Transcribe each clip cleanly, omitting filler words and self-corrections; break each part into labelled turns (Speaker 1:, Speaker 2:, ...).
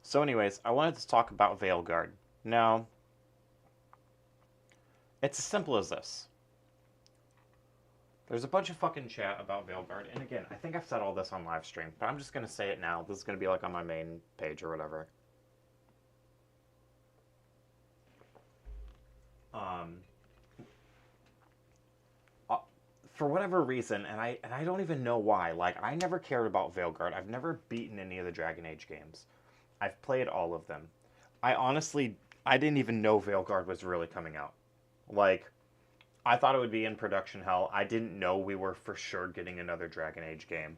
Speaker 1: So anyways, I wanted to talk about Veilguard. Now, it's as simple as this. There's a bunch of fucking chat about Veilguard, and again, I think I've said all this on live stream, but I'm just gonna say it now. This is gonna be like on my main page or whatever. Um, uh, for whatever reason, and I don't even know why. Like, I never cared about Veilguard. I've never beaten any of the Dragon Age games. I've played all of them. I honestly, I didn't even know Veilguard was really coming out. Like, I thought it would be in production hell. I didn't know we were for sure getting another Dragon Age game.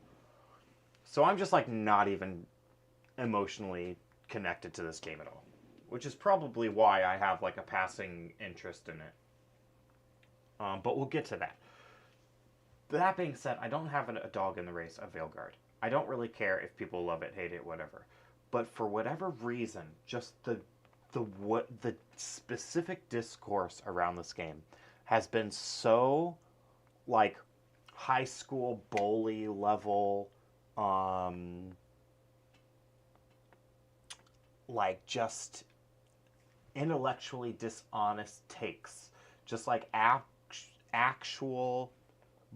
Speaker 1: So I'm just like not even emotionally connected to this game at all. Which is probably why I have like a passing interest in it. But we'll get to that. That being said, I don't have a dog in the race of Veilguard. I don't really care if people love it, hate it, whatever. But for whatever reason, just the specific discourse around this game has been so like high school bully level, um like just intellectually dishonest takes, just like actual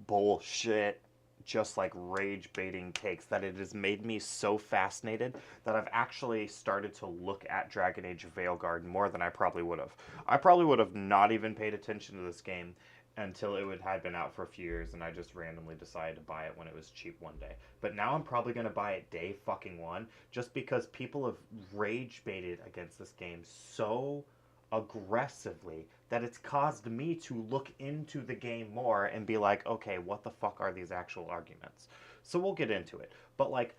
Speaker 1: bullshit, just like rage baiting takes, that it has made me so fascinated that I've actually started to look at Dragon Age Veilguard more than I probably would have. I probably would have not even paid attention to this game until it had been out for a few years, and I just randomly decided to buy it when it was cheap one day. But now I'm probably going to buy it day fucking one, just because people have rage baited against this game so aggressively that it's caused me to look into the game more and be like, okay, what the fuck are these actual arguments? So we'll get into it. But like,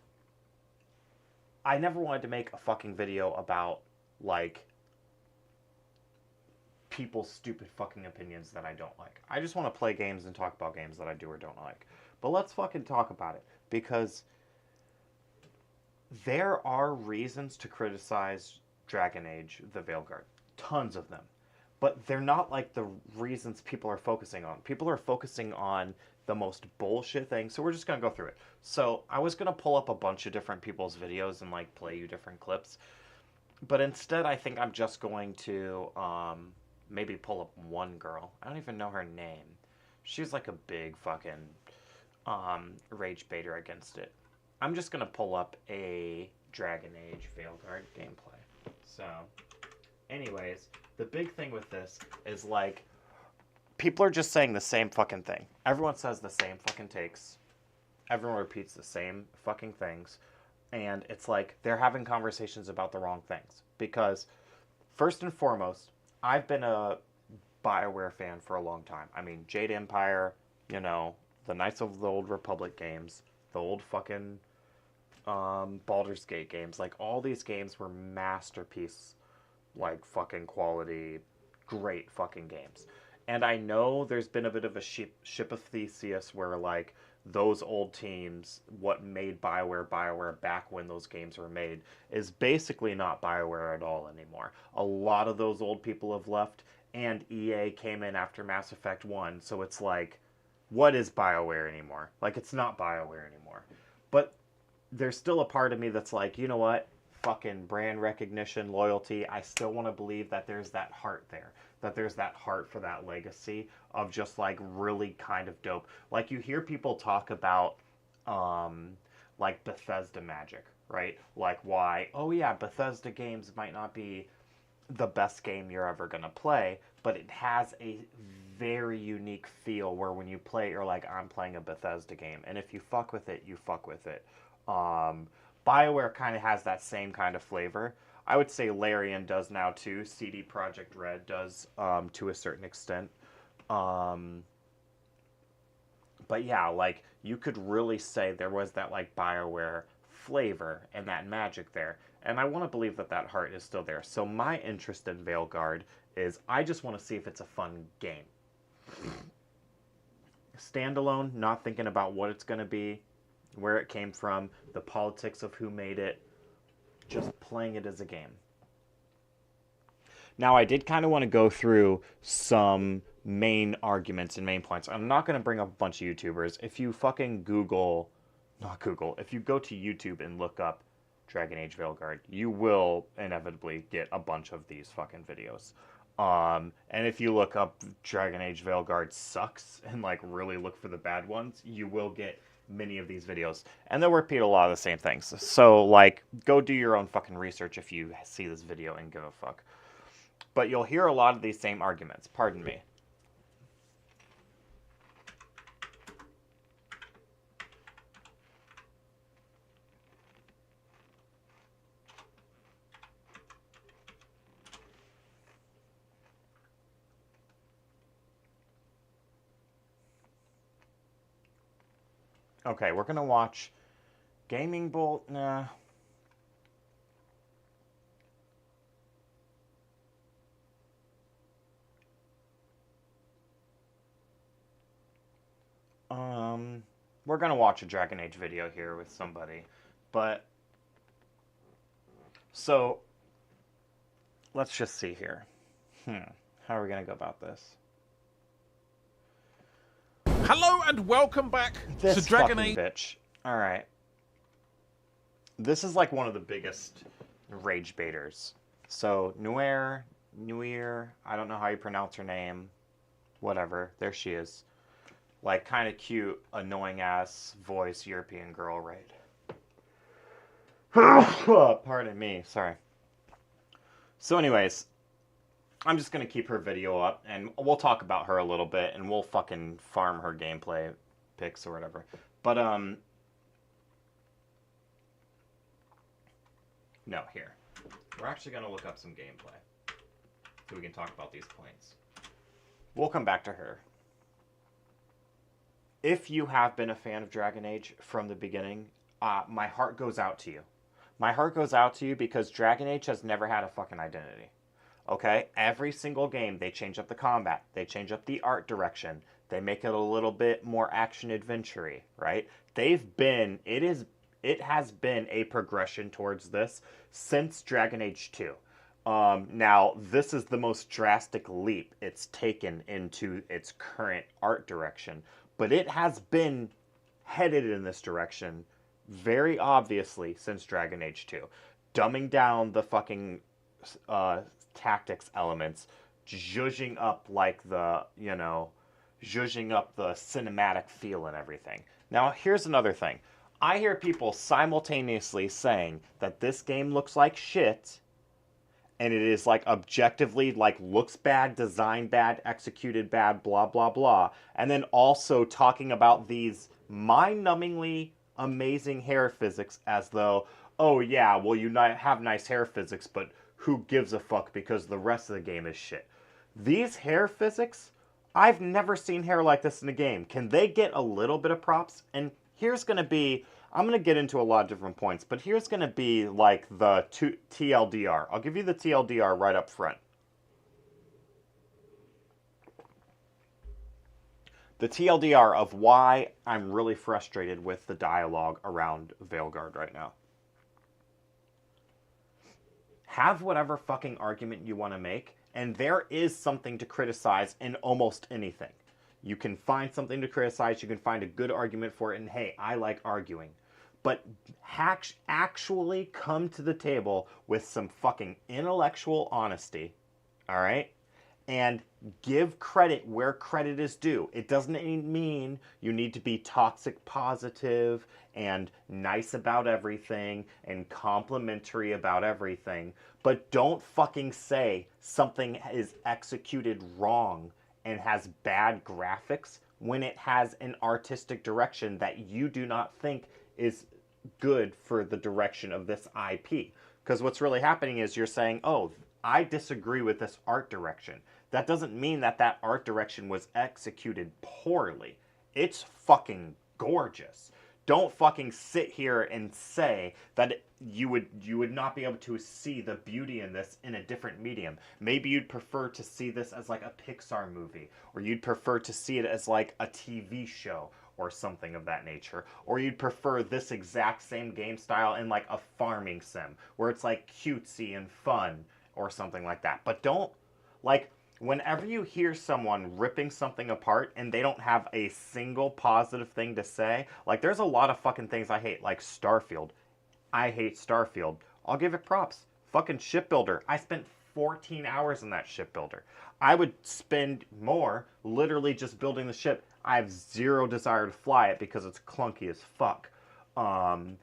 Speaker 1: I never wanted to make a fucking video about like people's stupid fucking opinions that I don't like. I just want to play games and talk about games that I do or don't like. But let's fucking talk about it, because there are reasons to criticize Dragon Age, the Veilguard. Tons of them. But they're not like the reasons people are focusing on. People are focusing on the most bullshit thing. So we're just going to go through it. So I was going to pull up a bunch of different people's videos and like play you different clips. But instead, I think I'm just going to maybe pull up one girl. I don't even know her name. She's like a big fucking rage baiter against it. I'm just gonna pull up a Dragon Age Veilguard gameplay. So, anyways, the big thing with this is like people are just saying the same fucking thing. Everyone says the same fucking takes. Everyone repeats the same fucking things. And it's like they're having conversations about the wrong things. Because, first and foremost, I've been a BioWare fan for a long time. I mean, Jade Empire, you know, the Knights of the Old Republic games, the old fucking Baldur's Gate games. Like, all these games were masterpiece, like, fucking quality, great fucking games. And I know there's been a bit of a ship of Theseus where, like, those old teams, what made BioWare back when those games were made, is basically not BioWare at all anymore. A lot of those old people have left, and EA came in after Mass Effect 1, so it's like, what is BioWare anymore? Like, it's not BioWare anymore. But there's still a part of me that's like, you know what? Fucking brand recognition, loyalty. I still want to believe that there's that heart there. That there's that heart for that legacy of just like really kind of dope. Like you hear people talk about like Bethesda magic, right? Like why, oh yeah, Bethesda games might not be the best game you're ever going to play, but it has a very unique feel where when you play, you're like, I'm playing a Bethesda game. And if you fuck with it, you fuck with it. Um, BioWare kind of has that same kind of flavor. I would say Larian does now too. CD Projekt Red does to a certain extent. Um, but yeah, like you could really say there was that like BioWare flavor and that magic there. And I want to believe that that heart is still there. So my interest in Veilguard is I just want to see if it's a fun game. Standalone, not thinking about what it's going to be, where it came from, the politics of who made it, just playing it as a game. Now, I did kind of want to go through some main arguments and main points. I'm not going to bring up a bunch of YouTubers. If you fucking Google, not Google, if you go to YouTube and look up Dragon Age Veilguard, you will inevitably get a bunch of these fucking videos. And if you look up Dragon Age Veilguard sucks and like really look for the bad ones, you will get many of these videos. And they'll repeat a lot of the same things. So like go do your own fucking research if you see this video and give a fuck. But you'll hear a lot of these same arguments. Pardon me. Okay, we're gonna watch Gaming Bolt. Nah. We're gonna watch a Dragon Age video here with somebody, but so let's just see here. How are we gonna go about this?
Speaker 2: Hello and welcome back
Speaker 1: This
Speaker 2: to Dragon
Speaker 1: fucking
Speaker 2: Age.
Speaker 1: bitch. All right. This is like one of the biggest rage baiters. So Nuer, I don't know how you pronounce her name. Whatever. There she is. Like kind of cute, annoying ass voice European girl, right? Pardon me. Sorry. So anyways, I'm just going to keep her video up, and we'll talk about her a little bit, and we'll fucking farm her gameplay pics or whatever. But, no, here. We're actually going to look up some gameplay, so we can talk about these points. We'll come back to her. If you have been a fan of Dragon Age from the beginning, my heart goes out to you. My heart goes out to you because Dragon Age has never had a fucking identity. Okay? Every single game, they change up the combat. They change up the art direction. They make it a little bit more action-adventure-y, right? It has been a progression towards this since Dragon Age 2. Now, this is the most drastic leap it's taken into its current art direction. But it has been headed in this direction very obviously since Dragon Age 2. Dumbing down the fucking tactics elements, zhuzhing up like the, zhuzhing up the cinematic feel and everything. Now, here's another thing. I hear people simultaneously saying that this game looks like shit, and it is like objectively like looks bad, designed bad, executed bad, blah blah blah, and then also talking about these mind-numbingly amazing hair physics as though, oh yeah, well you have nice hair physics, but who gives a fuck because the rest of the game is shit. These hair physics, I've never seen hair like this in a game. Can they get a little bit of props? And here's gonna be, I'm going to get into a lot of different points, but here's going to be like the TLDR. I'll give you the TLDR right up front. The TLDR of why I'm really frustrated with the dialogue around Veilguard right now. Have whatever fucking argument you want to make, and there is something to criticize in almost anything. You can find something to criticize, you can find a good argument for it, and hey, I like arguing. But actually come to the table with some fucking intellectual honesty, all right? And give credit where credit is due. It doesn't mean you need to be toxic positive and nice about everything and complimentary about everything. But don't fucking say something is executed wrong and has bad graphics when it has an artistic direction that you do not think is good for the direction of this IP. Because what's really happening is you're saying, oh, I disagree with this art direction. That doesn't mean that that art direction was executed poorly. It's fucking gorgeous. Don't fucking sit here and say that you would not be able to see the beauty in this in a different medium. Maybe you'd prefer to see this as like a Pixar movie, or you'd prefer to see it as like a TV show or something of that nature. Or you'd prefer this exact same game style in like a farming sim, where it's like cutesy and fun or something like that. But don't, like, whenever you hear someone ripping something apart and they don't have a single positive thing to say, like there's a lot of fucking things I hate, like Starfield. I hate Starfield. I'll give it props. Fucking shipbuilder. I spent 14 hours in that shipbuilder. I would spend more literally just building the ship. I have zero desire to fly it because it's clunky as fuck. And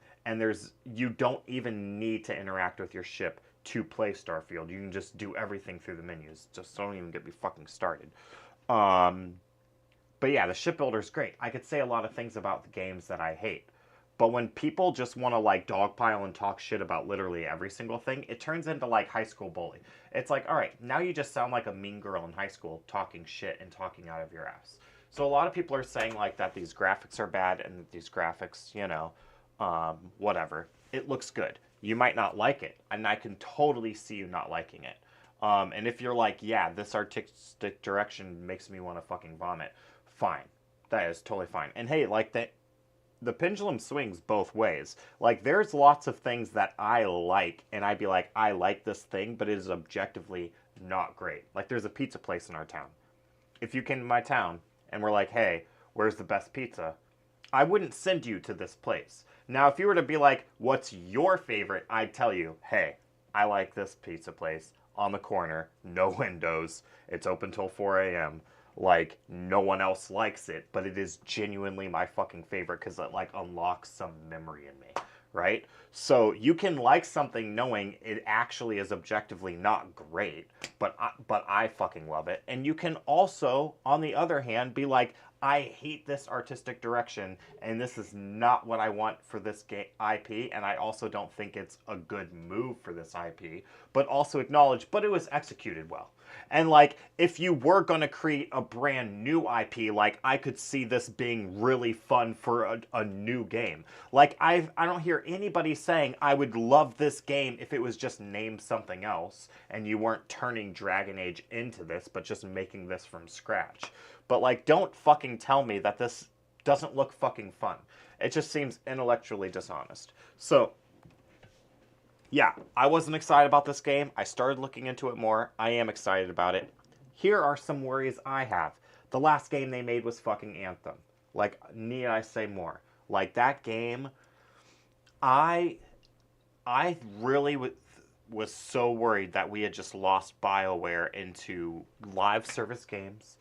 Speaker 1: you don't even need to interact with your ship to play Starfield. You can just do everything through the menus. Just don't even get me fucking started. But yeah, the shipbuilder's great. I could say a lot of things about the games that I hate. But when people just want to like dogpile and talk shit about literally every single thing, it turns into like high school bully. It's like, all right, now you just sound like a mean girl in high school talking shit and talking out of your ass. So a lot of people are saying like that these graphics are bad and that these graphics, whatever. It looks good. You might not like it, and I can totally see you not liking it. And if you're like, yeah, this artistic direction makes me want to fucking vomit, fine. That is totally fine. And hey, like the pendulum swings both ways. Like, there's lots of things that I like, and I'd be like, I like this thing, but it is objectively not great. Like, there's a pizza place in our town. If you came to my town and were like, hey, where's the best pizza? I wouldn't send you to this place. Now, if you were to be like, what's your favorite? I'd tell you, hey, I like this pizza place on the corner, no windows, it's open till 4 a.m. Like, no one else likes it, but it is genuinely my fucking favorite because it, like, unlocks some memory in me, right? So you can like something knowing it actually is objectively not great, but I fucking love it. And you can also, on the other hand, be like, I hate this artistic direction, and this is not what I want for this IP, and I also don't think it's a good move for this IP, but also acknowledge, but it was executed well. And like, if you were gonna create a brand new IP, like, I could see this being really fun for a new game. Like, I don't hear anybody saying I would love this game if it was just named something else, and you weren't turning Dragon Age into this, but just making this from scratch. But like, don't fucking tell me that this doesn't look fucking fun. It just seems intellectually dishonest. So, yeah, I wasn't excited about this game. I started looking into it more. I am excited about it. Here are some worries I have. The last game they made was fucking Anthem. Like, need I say more? Like, that game, I really was so worried that we had just lost BioWare into live service games.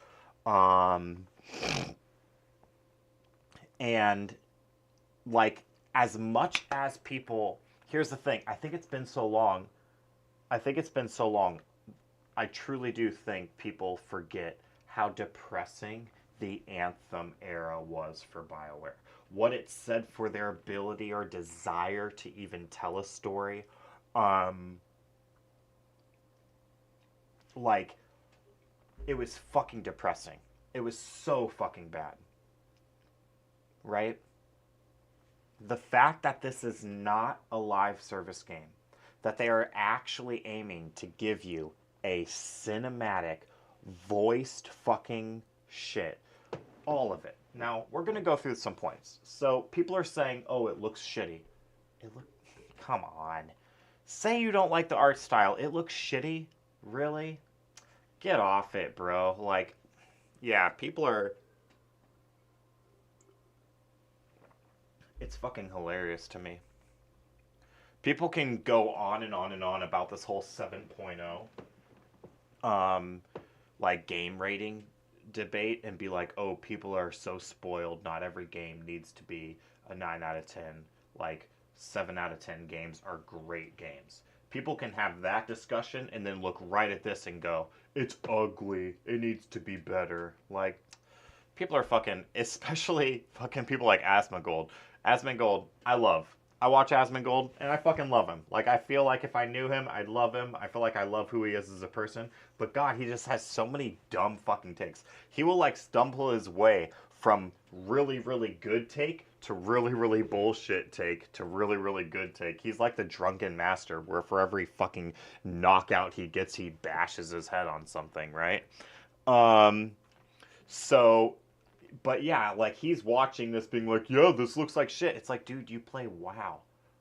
Speaker 1: And like, as much as people, here's the thing, I think it's been so long. I truly do think people forget how depressing the Anthem era was for BioWare. What it said for their ability or desire to even tell a story. Like, it was fucking depressing. It was so fucking bad. Right? The fact that this is not a live service game, that they are actually aiming to give you a cinematic, voiced fucking shit. All of it. Now, we're going to go through some points. So, people are saying, oh, it looks shitty. Come on. Say you don't like the art style. It looks shitty? Really? Get off it, bro. Like, yeah, people are... It's fucking hilarious to me. People can go on and on and on about this whole 7.0 like game rating debate and be like, oh, people are so spoiled. Not every game needs to be a 9 out of 10. Like, 7 out of 10 games are great games. People can have that discussion and then look right at this and go, it's ugly. It needs to be better. Like, people are fucking, especially fucking people like Asmongold. Asmongold, I love. I watch Asmongold, and I fucking love him. Like, I feel like if I knew him, I'd love him. I feel like I love who he is as a person. But God, he just has so many dumb fucking takes. He will, like, stumble his way from really, really good take to really, really bullshit take to really, really good take. He's like the drunken master, where for every fucking knockout he gets, he bashes his head on something, right? So... But yeah, like, he's watching this being like, yeah, this looks like shit. It's like, dude, you play WoW.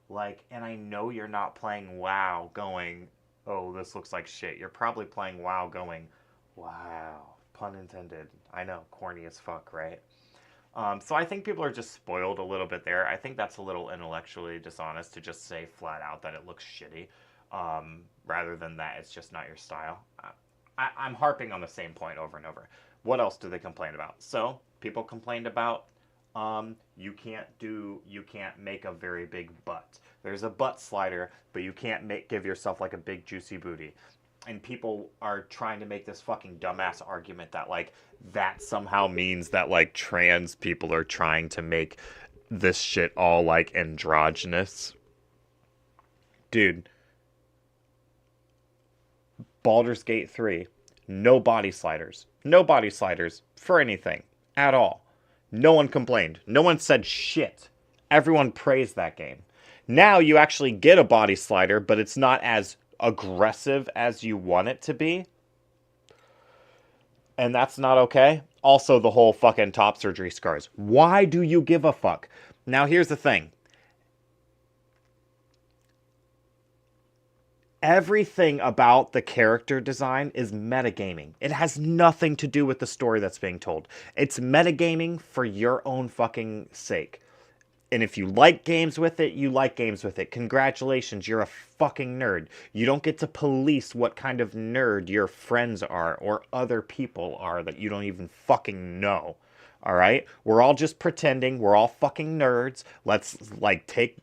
Speaker 1: Like, and I know you're not playing WoW going, oh, this looks like shit. You're probably playing WoW going, wow. Pun intended. I know, corny as fuck, right? So I think people are just spoiled a little bit there. I think that's a little intellectually dishonest to just say flat out that it looks shitty, rather than that it's just not your style. I'm harping on the same point over and over. What else do they complain about? So people complained about you can't make a very big butt. There's a butt slider, but you can't give yourself like a big juicy booty. And people are trying to make this fucking dumbass argument that like that somehow means that like trans people are trying to make this shit all like androgynous. Dude, Baldur's Gate 3, no body sliders. No body sliders for anything at all. No one complained. No one said shit. Everyone praised that game. Now you actually get a body slider, but it's not as aggressive as you want it to be. And that's not okay. Also, the whole fucking top surgery scars. Why do you give a fuck? Now, here's the thing. Everything about the character design is metagaming. It has nothing to do with the story that's being told. It's metagaming for your own fucking sake. And if you like games with it, you like games with it. Congratulations, you're a fucking nerd. You don't get to police what kind of nerd your friends are or other people are that you don't even fucking know. All right? We're all just pretending. We're all fucking nerds. Let's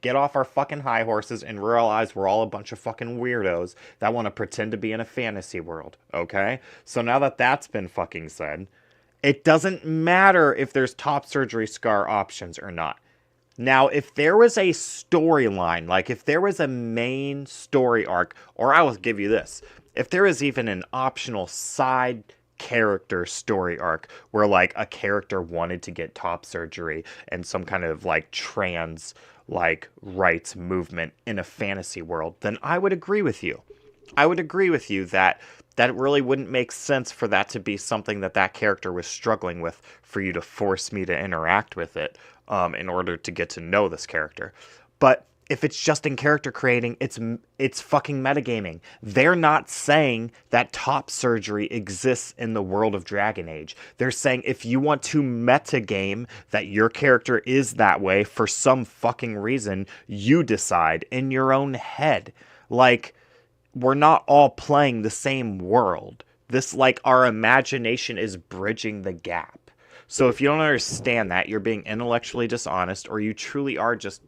Speaker 1: get off our fucking high horses and realize we're all a bunch of fucking weirdos that want to pretend to be in a fantasy world. Okay? So now that that's been fucking said, it doesn't matter if there's top surgery scar options or not. Now, if there was a storyline, like if there was a main story arc, or I will give you this, if there is even an optional side character story arc where like a character wanted to get top surgery and some kind of like trans like rights movement in a fantasy world, then I would agree with you. I would agree with you that it really wouldn't make sense for that to be something that character was struggling with for you to force me to interact with it in order to get to know this character. But if it's just in character creating, it's fucking metagaming. They're not saying that top surgery exists in the world of Dragon Age. They're saying if you want to metagame that your character is that way for some fucking reason, you decide in your own head. Like, we're not all playing the same world. This, like, our imagination is bridging the gap. So if you don't understand that, you're being intellectually dishonest, or you truly are just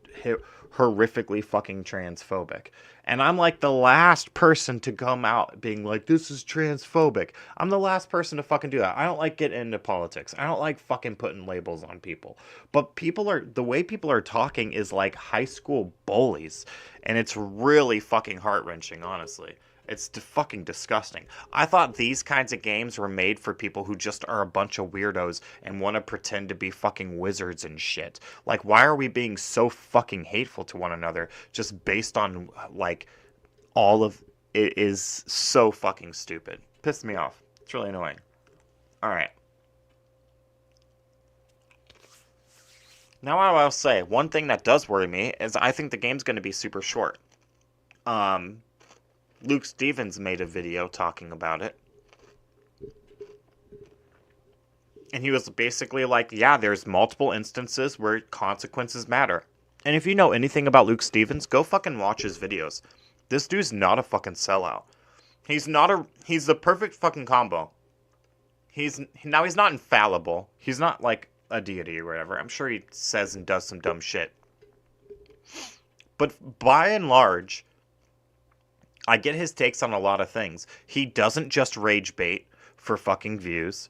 Speaker 1: horrifically fucking transphobic. And I'm like the last person to come out being like, this is transphobic. I'm the last person to fucking do that. I don't like getting into politics. I don't like fucking putting labels on people. But the way people are talking is like high school bullies. And it's really fucking heart-wrenching, honestly. It's fucking disgusting. I thought these kinds of games were made for people who just are a bunch of weirdos and want to pretend to be fucking wizards and shit. Like, why are we being so fucking hateful to one another just based on, like, all of it is so fucking stupid. Pissed me off. It's really annoying. Alright. Now I'll say, one thing that does worry me is I think the game's going to be super short. Luke Stevens made a video talking about it. And he was basically like, yeah, there's multiple instances where consequences matter. And if you know anything about Luke Stevens, go fucking watch his videos. This dude's not a fucking sellout. He's the perfect fucking combo. He's not infallible. He's not like a deity or whatever. I'm sure he says and does some dumb shit. But by and large, I get his takes on a lot of things. He doesn't just rage bait for fucking views.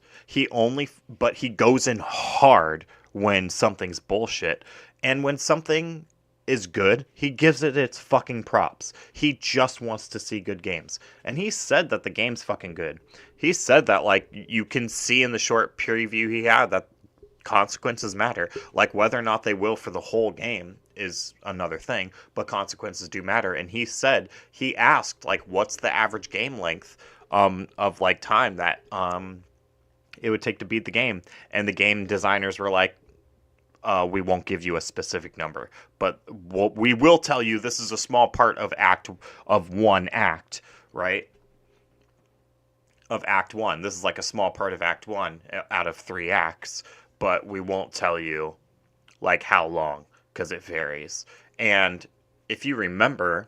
Speaker 1: But he goes in hard when something's bullshit. And when something is good, he gives it its fucking props. He just wants to see good games. And he said that the game's fucking good. He said that, like, you can see in the short preview he had that consequences matter. Like, whether or not they will for the whole game is another thing, but consequences do matter. And he asked, like, what's the average game length of, like, time that it would take to beat the game? And the game designers were like, we won't give you a specific number, but we will tell you this is a small part of one act, right? Of Act 1. This is like a small part of Act 1 out of 3 acts. but we won't tell you like how long because it varies. And if you remember,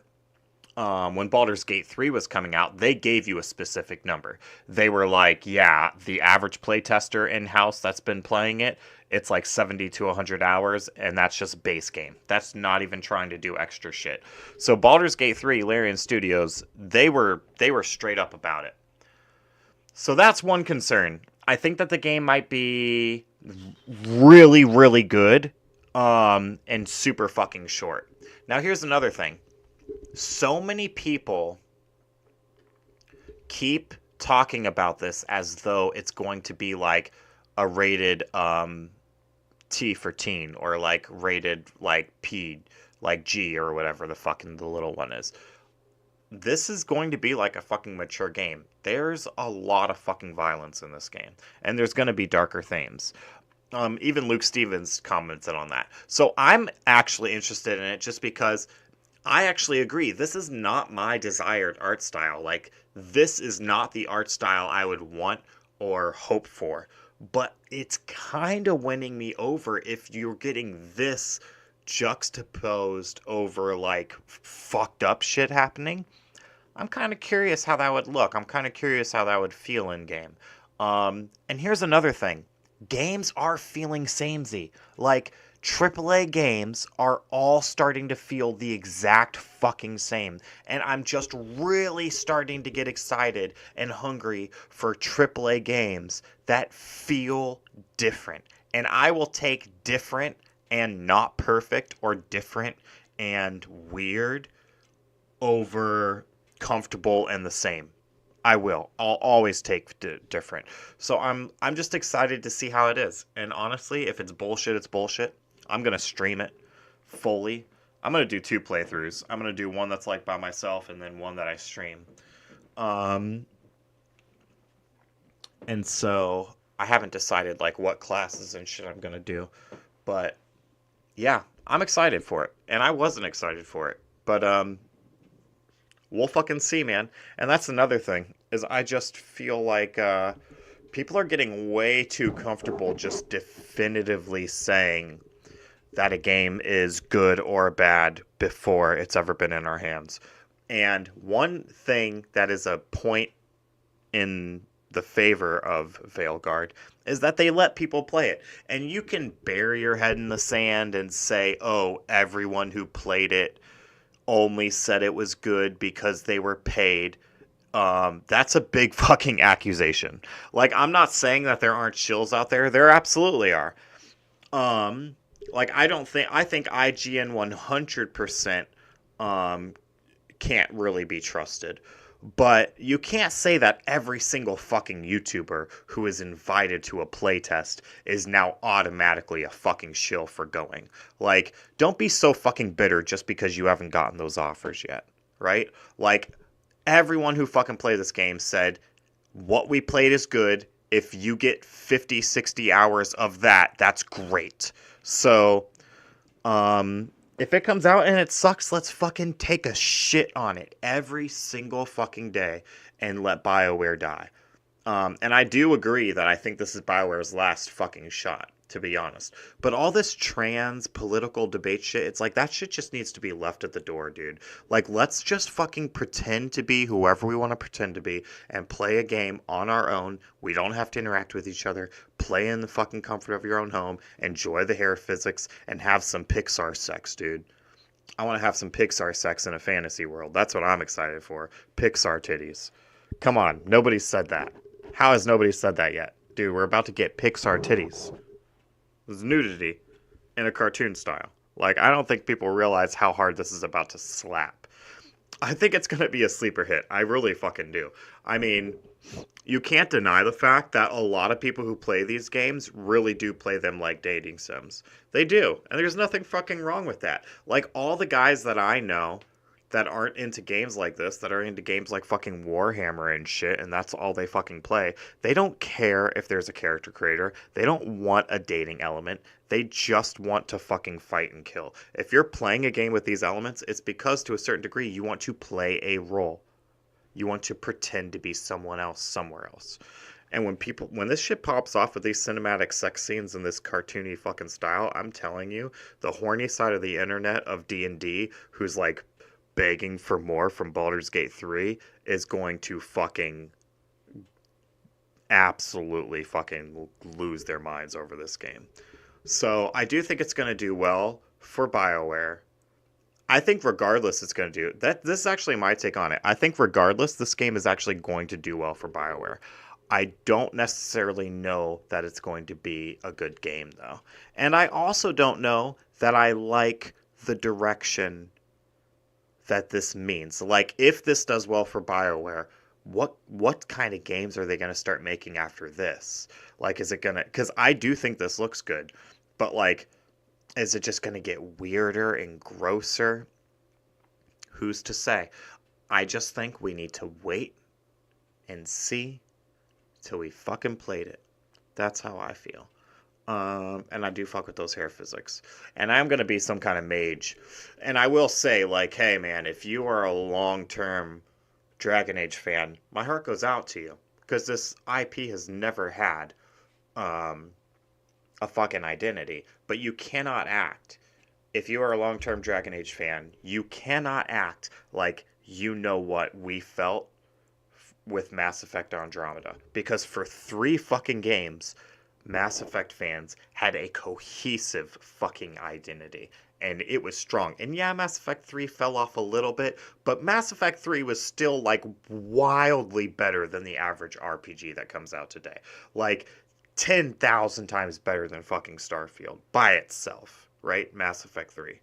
Speaker 1: when Baldur's Gate 3 was coming out, they gave you a specific number. They were like, yeah, the average playtester in-house that's been playing it, it's like 70 to 100 hours, and that's just base game. That's not even trying to do extra shit. So Baldur's Gate 3, Larian Studios, they were straight up about it. So that's one concern. I think that the game might be really, really good, and super fucking short. Now here's another thing. So many people keep talking about this as though it's going to be like a rated T for teen, or like rated like P, like G, or whatever the fucking the little one is. This is going to be like a fucking mature game. There's a lot of fucking violence in this game, and there's going to be darker themes. Even Luke Stevens commented on that. So I'm actually interested in it just because I actually agree. This is not my desired art style. Like, this is not the art style I would want or hope for. But it's kind of winning me over if you're getting this juxtaposed over, like, fucked up shit happening. I'm kind of curious how that would look. I'm kind of curious how that would feel in game. And here's another thing. Games are feeling samey. Like, AAA games are all starting to feel the exact fucking same. And I'm just really starting to get excited and hungry for AAA games that feel different. And I will take different and not perfect, or different and weird, over comfortable and the same. I will. I'll always take different. So I'm just excited to see how it is. And honestly, if it's bullshit, it's bullshit. I'm going to stream it fully. I'm going to do 2 playthroughs. I'm going to do one that's like by myself, and then one that I stream. And so I haven't decided like what classes and shit I'm going to do. But yeah, I'm excited for it. And I wasn't excited for it. But we'll fucking see, man. And that's another thing, is I just feel like people are getting way too comfortable just definitively saying that a game is good or bad before it's ever been in our hands. And one thing that is a point in the favor of Veilguard is that they let people play it. And you can bury your head in the sand and say, oh, everyone who played it only said it was good because they were paid. That's a big fucking accusation. Like, I'm not saying that there aren't shills out there. There absolutely are. Like, I think IGN 100% can't really be trusted. But you can't say that every single fucking YouTuber who is invited to a playtest is now automatically a fucking shill for going. Like, don't be so fucking bitter just because you haven't gotten those offers yet, right? Like, everyone who fucking played this game said, what we played is good. If you get 50, 60 hours of that, that's great. So, if it comes out and it sucks, let's fucking take a shit on it every single fucking day and let BioWare die. And I do agree that I think this is BioWare's last fucking shot, to be honest. But all this trans political debate shit, it's like that shit just needs to be left at the door, dude. Like, let's just fucking pretend to be whoever we want to pretend to be and play a game on our own. We don't have to interact with each other. Play in the fucking comfort of your own home. Enjoy the hair physics and have some Pixar sex, dude. I want to have some Pixar sex in a fantasy world. That's what I'm excited for. Pixar titties. Come on, nobody said that. How has nobody said that yet? Dude, we're about to get Pixar titties. There's nudity in a cartoon style. Like, I don't think people realize how hard this is about to slap. I think it's going to be a sleeper hit. I really fucking do. I mean, you can't deny the fact that a lot of people who play these games really do play them like dating sims. They do. And there's nothing fucking wrong with that. Like, all the guys that I know that aren't into games like this, that are into games like fucking Warhammer and shit, and that's all they fucking play, they don't care if there's a character creator. They don't want a dating element. They just want to fucking fight and kill. If you're playing a game with these elements, it's because to a certain degree you want to play a role. You want to pretend to be someone else somewhere else. And when this shit pops off with these cinematic sex scenes in this cartoony fucking style, I'm telling you, the horny side of the internet of D&D, who's like begging for more from Baldur's Gate 3, is going to fucking absolutely fucking lose their minds over this game. So I do think it's going to do well for BioWare. I think regardless it's going to do that. This is actually my take on it. I think regardless, this game is actually going to do well for BioWare. I don't necessarily know that it's going to be a good game, though. And I also don't know that I like the direction that this means. Like, if this does well for BioWare, what kind of games are they going to start making after this? Like, is it going to... Because I do think this looks good, but, like, is it just going to get weirder and grosser? Who's to say? I just think we need to wait and see till we fucking played it. That's how I feel. And I do fuck with those hair physics. And I'm going to be some kind of mage. And I will say, like, hey, man, if you are a long-term Dragon Age fan, my heart goes out to you. Because this IP has never had a fucking identity. But you cannot act. If you are a long-term Dragon Age fan, you cannot act like you know what we felt with Mass Effect Andromeda. Because for 3 fucking games, Mass Effect fans had a cohesive fucking identity. And it was strong. And yeah, Mass Effect 3 fell off a little bit, but Mass Effect 3 was still, like, wildly better than the average RPG that comes out today. Like, 10,000 times better than fucking Starfield by itself, right? Mass Effect 3.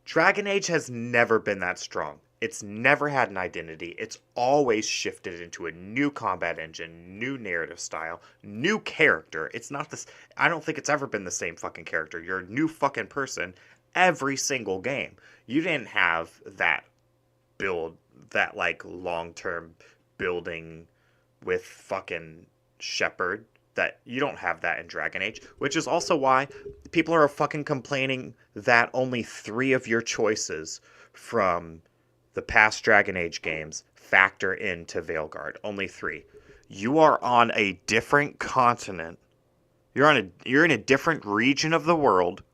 Speaker 1: Dragon Age has never been that strong. It's never had an identity. It's always shifted into a new combat engine, new narrative style, new character. It's not this... I don't think it's ever been the same fucking character. You're a new fucking person every single game. You didn't have that build, that, like, long-term building with fucking Shepard. That you don't have that in Dragon Age, which is also why people are fucking complaining that only 3 of your choices from the past Dragon Age games factor into Veilguard. Only 3. You are on a different continent. You're in a different region of the world,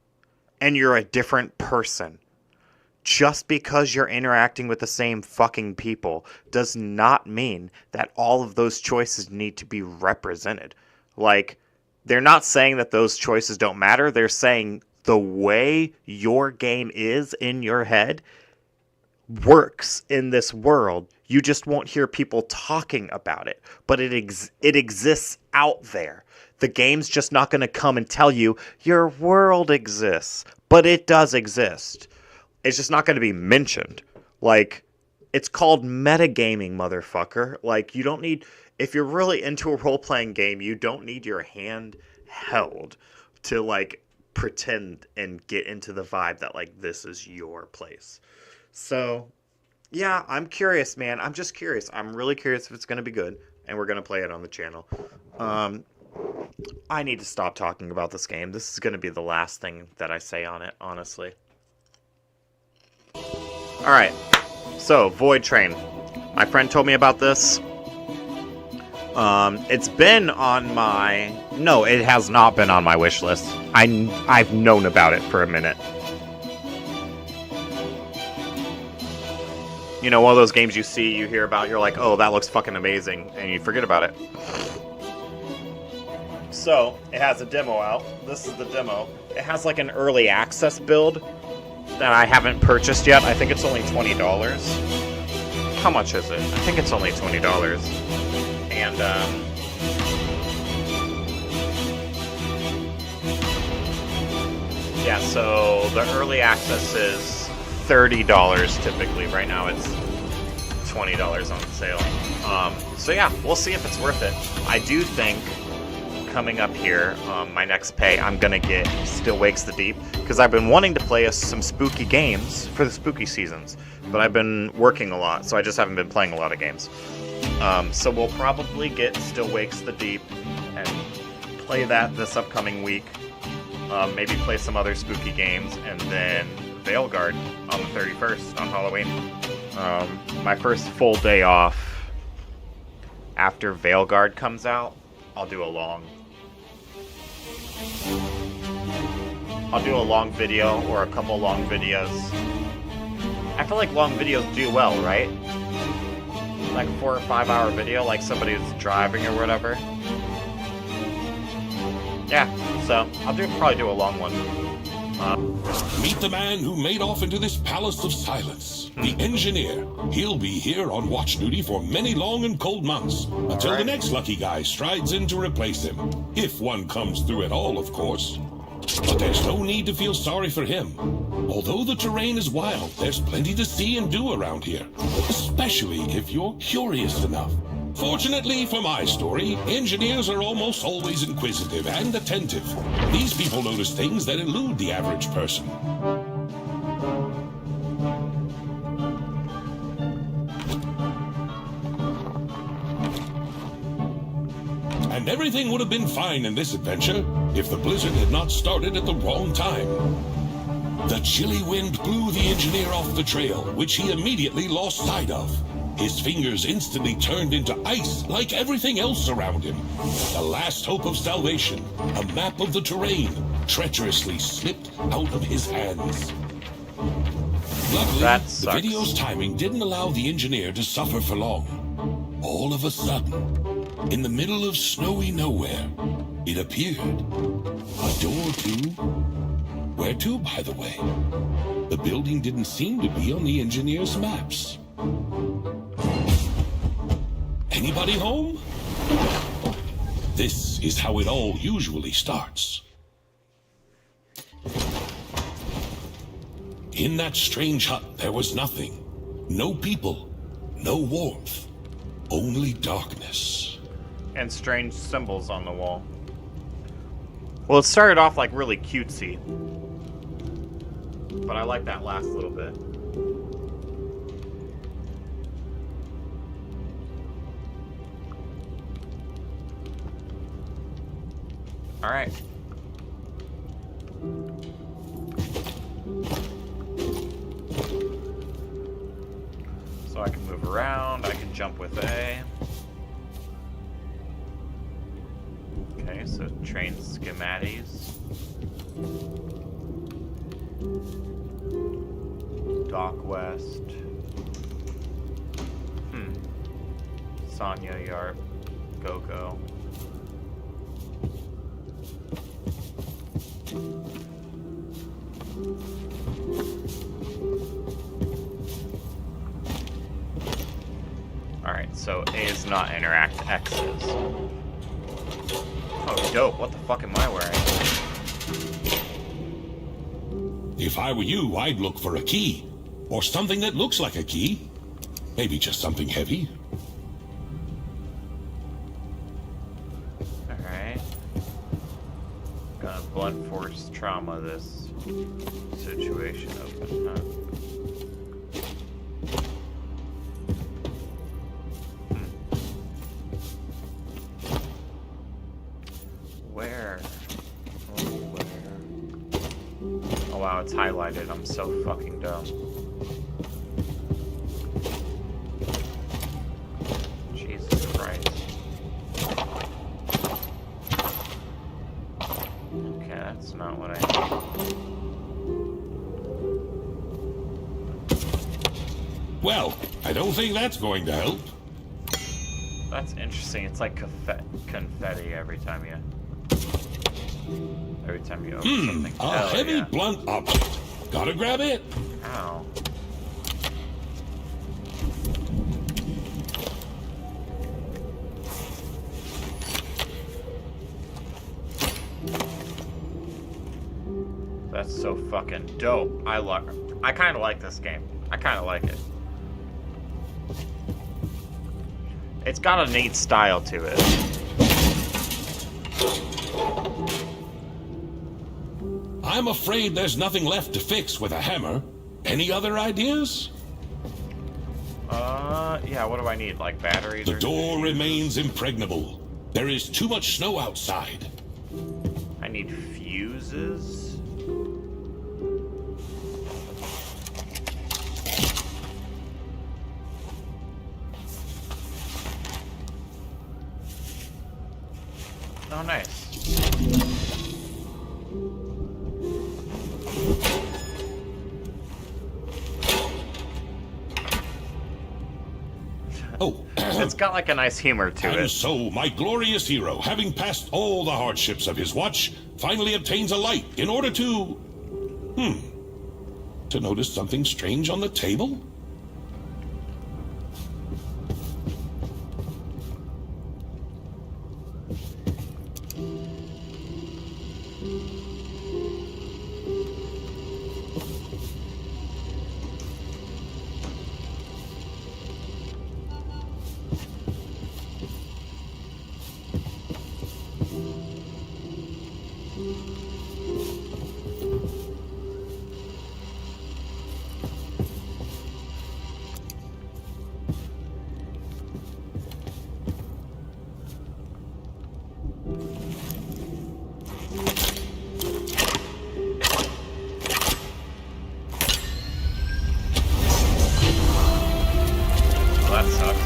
Speaker 1: and you're a different person. Just because you're interacting with the same fucking people does not mean that all of those choices need to be represented. Like, they're not saying that those choices don't matter. They're saying the way your game is in your head works in this world. You just won't hear people talking about it, but it exists out there. The game's just not going to come and tell you your world exists, but it does exist. It's just not going to be mentioned. Like, it's called metagaming, motherfucker. Like, you don't need... If you're really into a role-playing game, you don't need your hand held to, like, pretend and get into the vibe that, like, this is your place. So, yeah, I'm curious, man. I'm just curious. I'm really curious if it's going to be good, and we're going to play it on the channel. I need to stop talking about this game. This is going to be the last thing that I say on it, honestly. Alright, so, Void Train. My friend told me about this. It's been on my... No, it has not been on my wish list. I've known about it for a minute. You know, one of those games you see, you hear about, you're like, oh, that looks fucking amazing, and you forget about it. So, it has a demo out. This is the demo. It has, like, an early access build that I haven't purchased yet. I think it's only $20. How much is it? I think it's only $20. And, yeah, so the early access is $30 typically. Right now it's $20 on sale. So yeah, we'll see if it's worth it. I do think coming up here, my next pay, I'm gonna get Still Wakes the Deep, because I've been wanting to play some spooky games for the spooky seasons, but I've been working a lot, so I just haven't been playing a lot of games. So we'll probably get Still Wakes the Deep and play that this upcoming week. Maybe play some other spooky games, and then Veilguard on the 31st on Halloween. My first full day off after Veilguard comes out, I'll do a long video or a couple long videos. I feel like long videos do well, right? Like a 4 or 5 hour video, like somebody who's driving or whatever. Yeah, so I'll probably do a long one.
Speaker 3: Meet the man who made off into this palace of silence. The engineer. He'll be here on watch duty for many long and cold months, until the next lucky guy strides in to replace him. If one comes through at all, of course. But there's no need to feel sorry for him. Although the terrain is wild, there's plenty to see and do around here. Especially if you're curious enough. Fortunately for my story, engineers are almost always inquisitive and attentive. These people notice things that elude the average person. And everything would have been fine in this adventure if the blizzard had not started at the wrong time. The chilly wind blew the engineer off the trail, which he immediately lost sight of. His fingers instantly turned into ice like everything else around him. The last hope of salvation, a map of the terrain, treacherously slipped out of his hands. Luckily, the video's timing didn't allow the engineer to suffer for long. All of a sudden, in the middle of snowy nowhere, it appeared. A door to... Where to, by the way? The building didn't seem to be on the engineer's maps. Anybody home? This is how it all usually starts. In that strange hut, there was nothing. No people, no warmth, only darkness.
Speaker 1: And strange symbols on the wall. Well, it started off like really cutesy. But I like that last little bit. Alright. So I can move around, I can jump with A. Okay, so train schematics. Dock West. Sonya Yarp. Go-Go. Alright, so A is not interact, X is. Oh, dope. What the fuck am I wearing?
Speaker 3: If I were you, I'd look for a key. Or something that looks like a key. Maybe just something heavy.
Speaker 1: Alright. Gonna blunt force trauma this situation open, huh? Where? Oh, where? Oh wow, it's highlighted. I'm so fucking dumb. Jesus Christ. Okay, that's not what I need.
Speaker 3: Well, I don't think that's going to help.
Speaker 1: That's interesting. It's like confetti every time you open something.
Speaker 3: A heavy blunt object. Gotta grab it.
Speaker 1: Ow. That's so fucking dope. I kind of like this game. I kind of like it. It's got a neat style to it.
Speaker 3: I'm afraid there's nothing left to fix with a hammer. Any other ideas?
Speaker 1: Yeah, what do I need? Like batteries?
Speaker 3: The door remains impregnable. There is too much snow outside.
Speaker 1: I need fuses. Oh, nice.
Speaker 3: Oh,
Speaker 1: It's got like a nice humor to
Speaker 3: and
Speaker 1: it.
Speaker 3: so my glorious hero, having passed all the hardships of his watch, finally obtains a light in order to... to notice something strange on the table?
Speaker 1: Well, that sucks.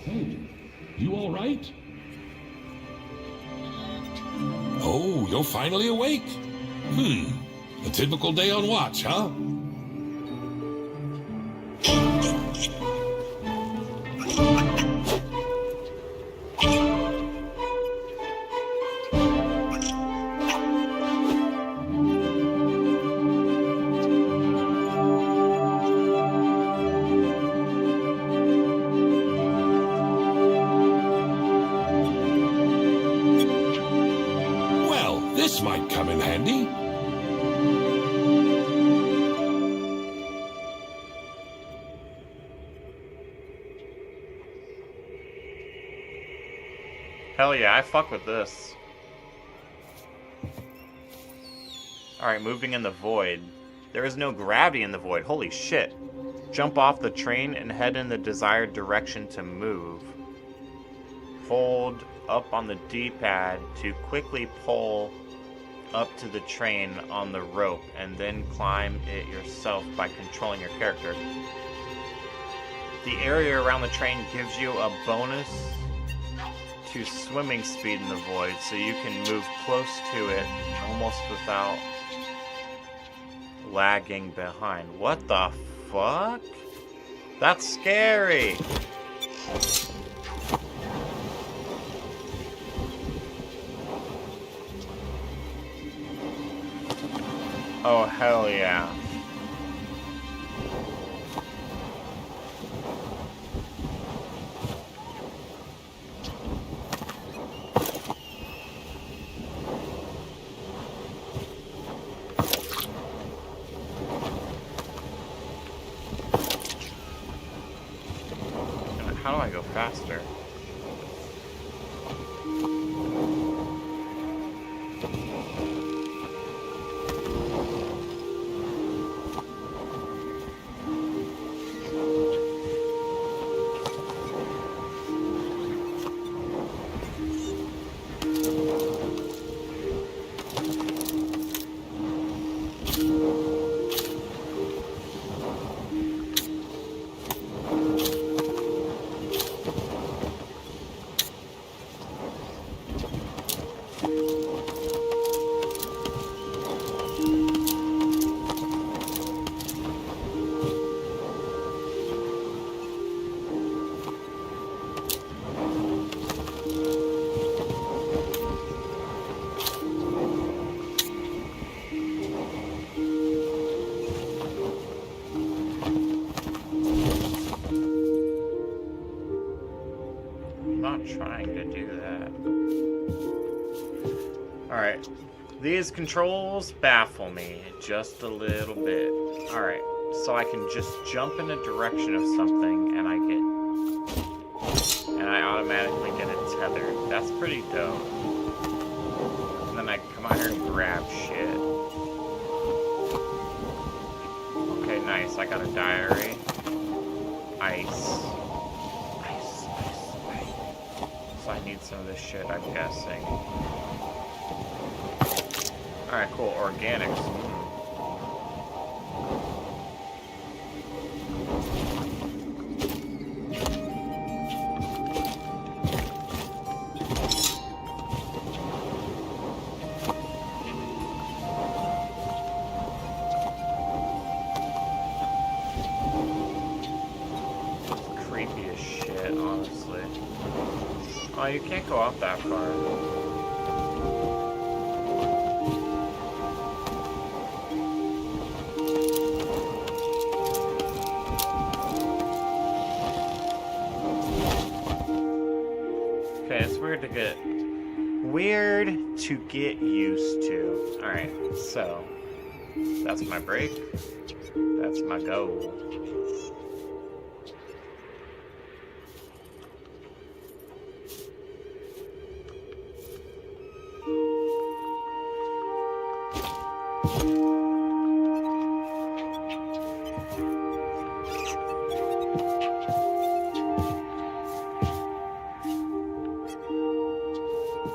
Speaker 3: Hey, you all right? Oh, you're finally awake. A typical day on watch, huh? Well, this might come in handy.
Speaker 1: Hell yeah, I fuck with this. Alright, moving in the void. There is no gravity in the void. Holy shit. Jump off the train and head in the desired direction to move. Hold up on the D-pad to quickly pull up to the train on the rope and then climb it yourself by controlling your character. The area around the train gives you a bonus to swimming speed in the void, so you can move close to it almost without lagging behind. What the fuck? That's scary! Oh, hell yeah. How do I go faster? I'm not trying to do that. Alright. These controls baffle me just a little bit. Alright. so I can just jump in a direction of something and I automatically get it tethered. That's pretty dope. And then I come out here and grab shit. Okay, nice. I got a diary. Ice. So I need some of this shit, I'm guessing. Alright, cool. Organics. Creepy as shit, honestly. Oh, you can't go out that far. Okay, it's weird to get used to. Alright, so that's my break. That's my goal.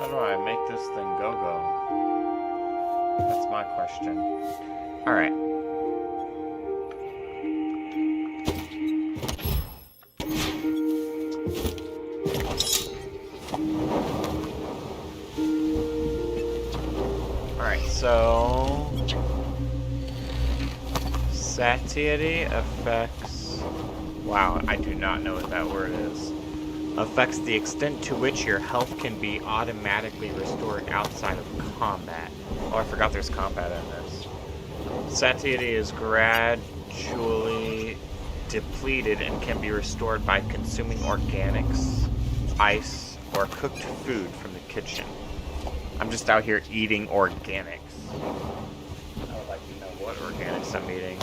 Speaker 1: How do I make this thing go? That's my question. Alright. Alright, so... Satiety affects... Wow, I do not know what that word is. Affects the extent to which your health can be automatically restored outside of combat. Oh, I forgot there's combat in this. Satiety is gradually depleted and can be restored by consuming organics, ice, or cooked food from the kitchen. I'm just out here eating organics. I would like to know what organics I'm eating.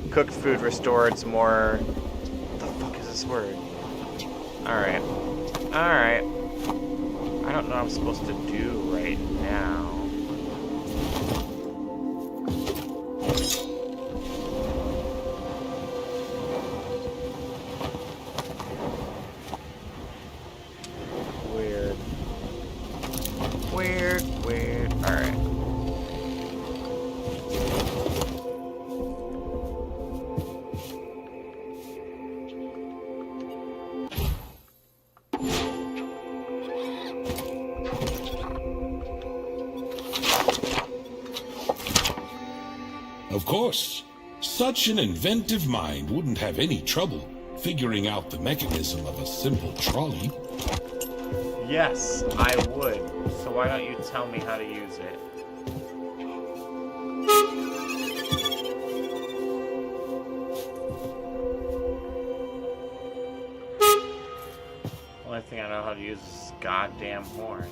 Speaker 1: Cooked food restored more... What the fuck is this word? Alright. Alright. I don't know what I'm supposed to do right now. Weird. Alright.
Speaker 3: Of course, such an inventive mind wouldn't have any trouble figuring out the mechanism of a simple trolley.
Speaker 1: Yes, I would. So why don't you tell me how to use it? Only thing I know how to use is this goddamn horn.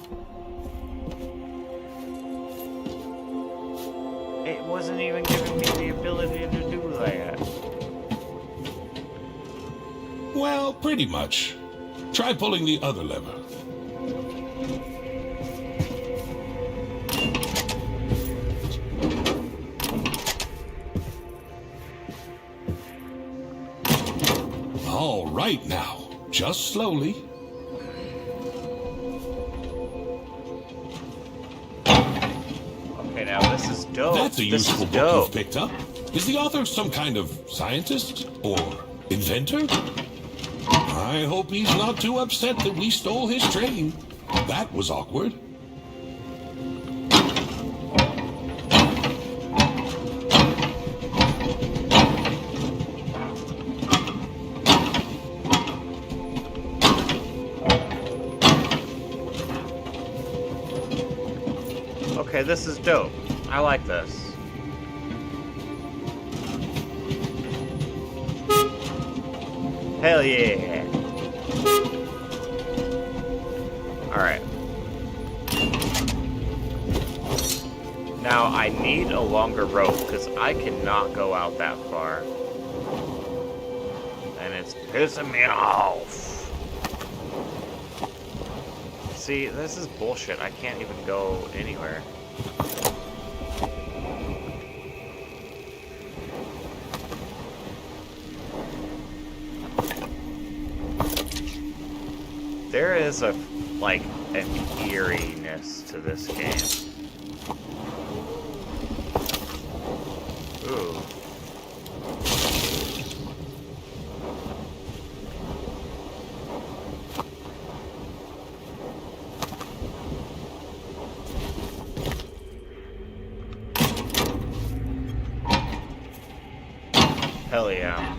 Speaker 1: It wasn't even giving me the ability to do that.
Speaker 3: Well, pretty much. Try pulling the other lever. All right now, just slowly.
Speaker 1: Okay, now this is dope.
Speaker 3: That's a useful book you've picked up. Is the author some kind of scientist or inventor? I hope he's not too upset that we stole his train. That was awkward.
Speaker 1: Okay, this is dope. I like this. Hell yeah. Alright. Now Now, I need a longer rope, because I cannot go out that far. And it's pissing me off. See, this is bullshit. I can't even go anywhere. There is a, like, an eeriness to this game. Ooh. Hell yeah.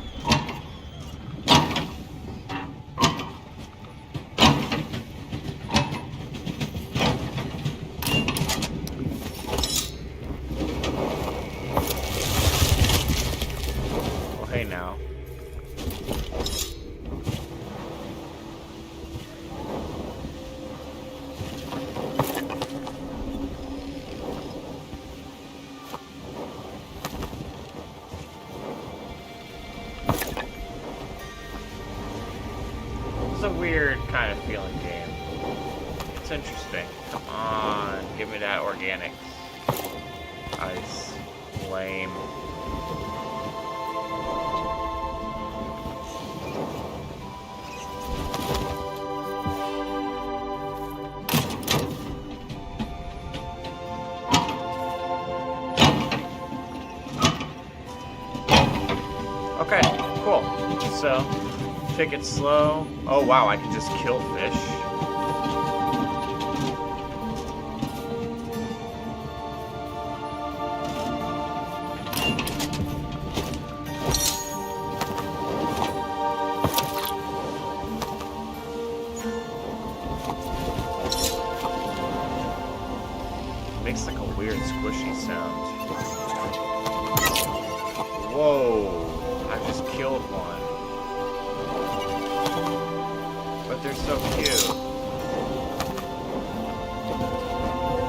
Speaker 1: Oh, hey now. It's a weird kind of feeling game. It's interesting. Come on, give me that organic. Ice. Lame. Okay, cool. So, take it slow. Oh wow, I can just kill fish. Makes like a weird squishy sound. Whoa, I just killed one. But they're so cute.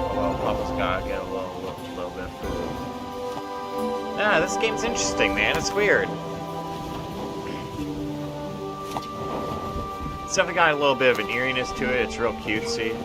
Speaker 1: Oh, well, Papa's gotta get a little bit of food. Nah, this game's interesting, man. It's weird. It's definitely got a little bit of an eeriness to it. It's real cutesy.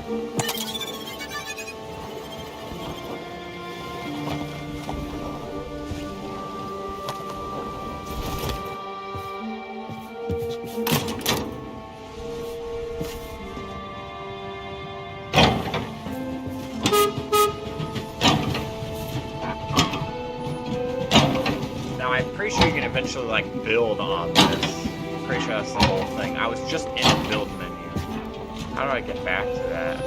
Speaker 1: Now, I'm pretty sure you can eventually, like, build on this. I'm pretty sure that's the whole thing. I was just in the build menu. How do I get back to that?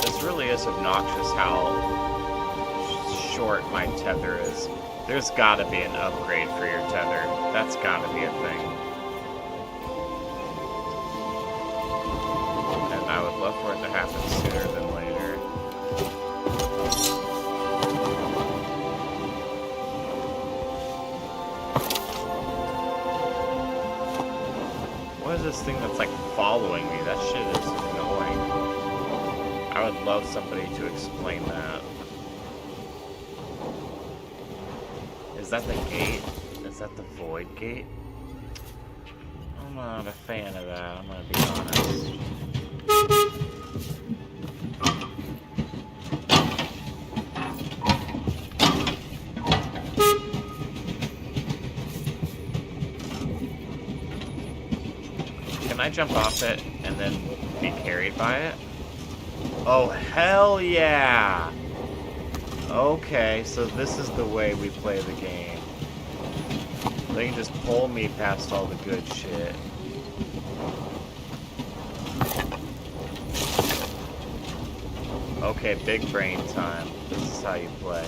Speaker 1: This really is obnoxious how short my tether is. There's gotta be an upgrade for your tether. That's gotta be a thing. And I would love for it to happen sooner than later. What is this thing that's like following me? That shit is annoying. I would love somebody to explain that. Is that the gate? Is that the void gate? I'm not a fan of that, I'm gonna be honest. Can I jump off it and then be carried by it? Oh, hell yeah! Okay, so this is the way we play the game. They can just pull me past all the good shit. Okay, big brain time. This is how you play.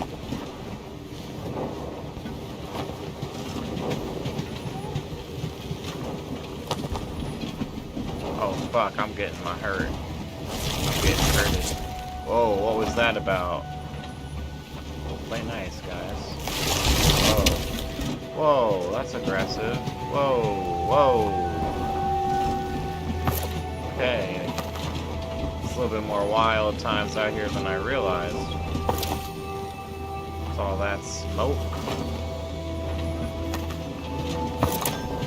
Speaker 1: Oh fuck, I'm getting my hurt. I'm getting hurted. Whoa, what was that about? Play nice, guys. Whoa. Whoa, that's aggressive. Whoa, whoa. Okay. It's a little bit more wild times out here than I realized. It's all that smoke.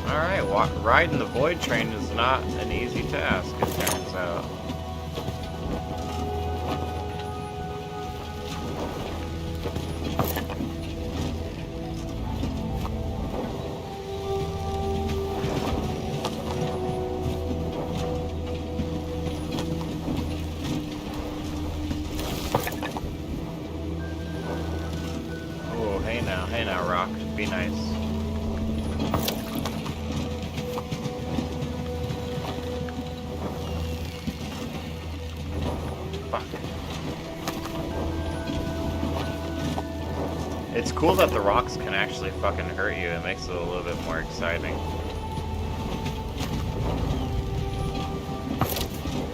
Speaker 1: Alright, riding the Void Train is not an easy task, it turns out. Oh, hey now, Rock. Be nice. It's cool that the rocks can actually fucking hurt you. It makes it a little bit more exciting.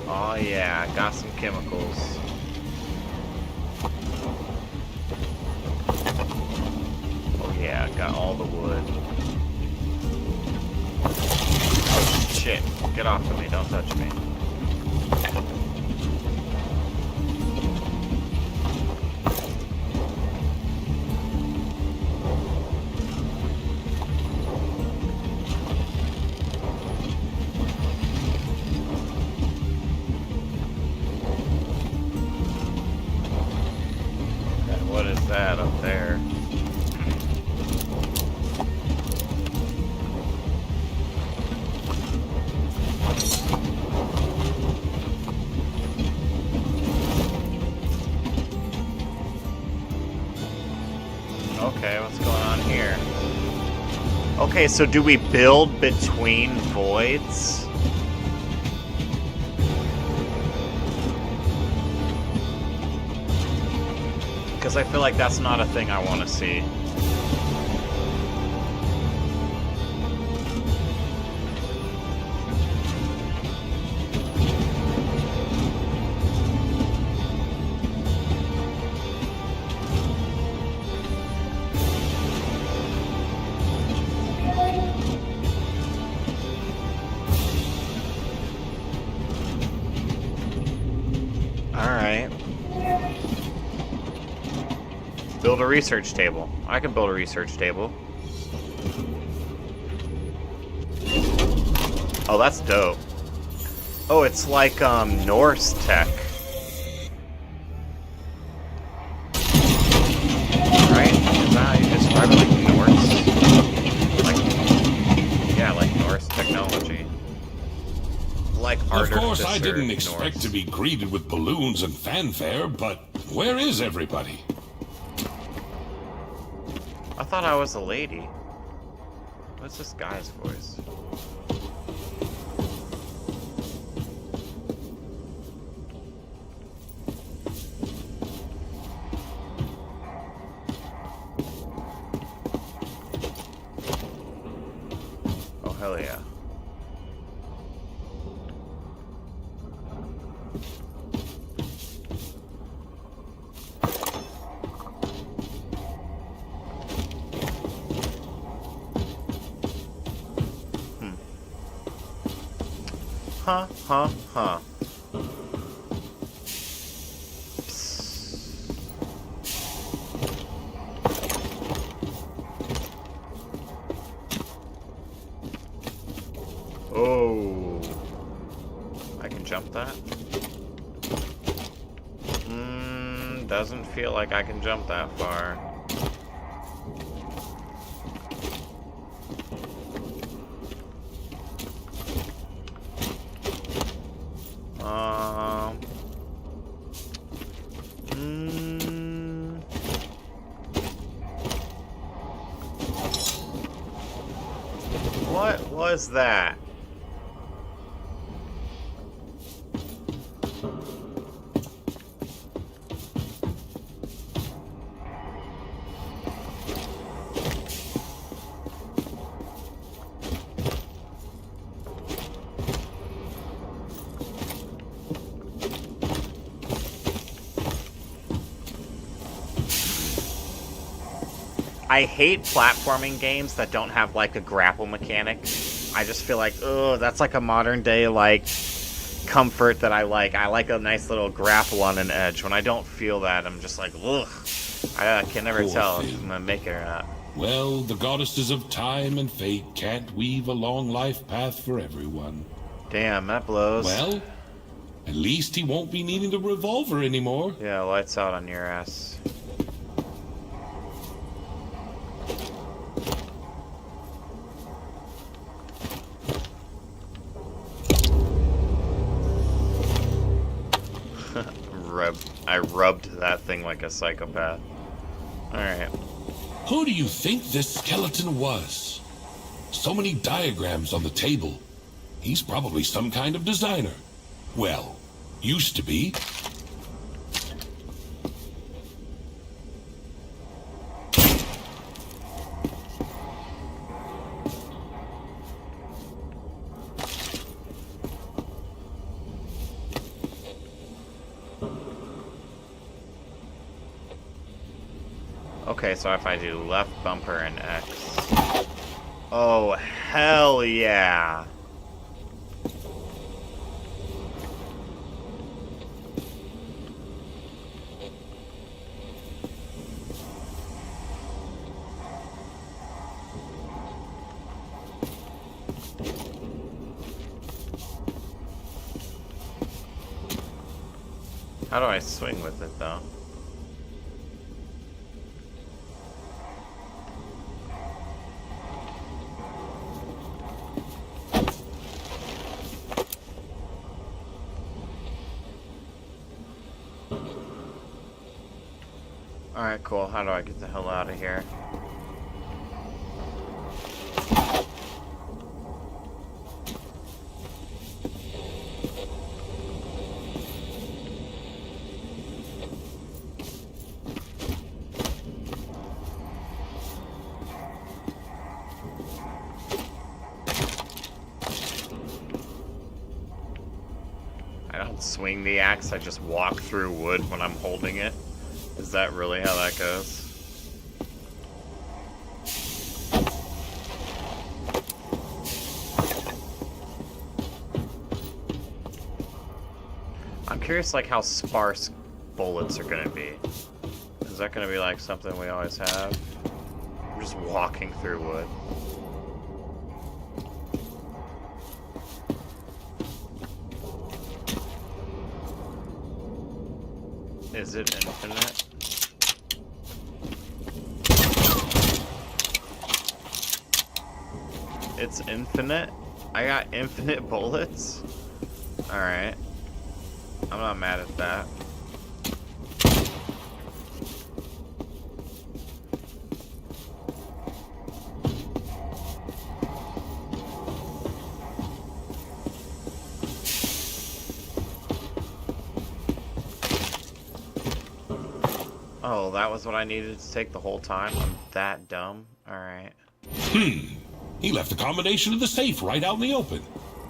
Speaker 1: Oh yeah, got some chemicals. Oh yeah, got all the wood. Oh shit, get off of me, don't touch me. What is that up there? Okay, what's going on here? Okay, so do we build between voids? Because I feel like that's not a thing I want to see. Alright. Build a research table. I can build a research table. Oh, that's dope. Oh, it's like Norse tech. Right? Is that how you describe it? Like Norse? Like, yeah, like Norse technology. Like
Speaker 3: Of course, I didn't
Speaker 1: Norse.
Speaker 3: expect to be greeted with balloons and fanfare, but where is everybody?
Speaker 1: I thought I was a lady. What's this guy's voice? Oh, hell yeah. Huh, huh, huh. Oh. I can jump that? Doesn't feel like I can jump that far. What was that? I hate platforming games that don't have like a grapple mechanic. I just feel like, oh, that's like a modern day like comfort that I like. I like a nice little grapple on an edge. When I don't feel that, I'm just like, ugh. I can never tell if I'm gonna make it or not.
Speaker 3: Well, the goddesses of time and fate can't weave a long life path for everyone.
Speaker 1: Damn, that blows.
Speaker 3: Well, at least he won't be needing the revolver anymore.
Speaker 1: Yeah, lights out on your ass. I rubbed that thing like a psychopath. Alright.
Speaker 3: Who do you think this skeleton was? So many diagrams on the table. He's probably some kind of designer. Well, used to be.
Speaker 1: Okay, so if I do left bumper and X. Oh, hell yeah. How do I swing with it, though? Alright, cool. How do I get the hell out of here? I don't swing the axe, I just walk through wood when I'm holding it. Is that really how that goes? I'm curious like how sparse bullets are gonna be. Is that gonna be like something we always have? I'm just walking through wood. Is it infinite? It's infinite? I got infinite bullets? Alright. I'm not mad at that. Oh, that was what I needed to take the whole time? I'm that dumb? Alright.
Speaker 3: He left the combination of the safe right out in the open.